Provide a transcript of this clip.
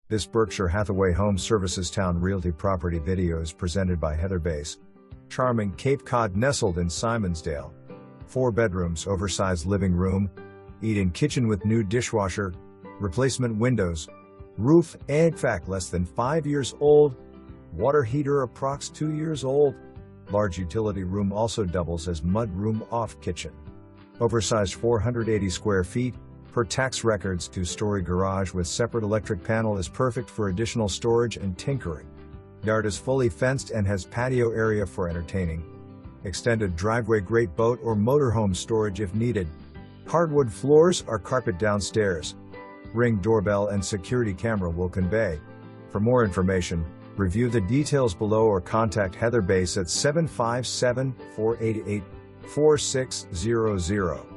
This Berkshire Hathaway Home Services Towne Realty property video is presented by Hathaway. Charming Cape Cod nestled in Simonsdale. 4 bedrooms, oversized living room, eat-in kitchen with new dishwasher, replacement windows, roof, HVAC less than 5 years old, water heater approx 2 years old, large utility room also doubles as mud room off kitchen. Oversized 480 square feet, per tax records 2-story garage with separate electric panel is perfect for additional storage and tinkering. Yard is fully fenced and has patio area for entertaining. Extended driveway, great boat or motorhome storage if needed. Hardwood floors are carpet downstairs. Ring doorbell and security camera will convey. For more information, review the details below or contact Hathaway at 757-488-4600.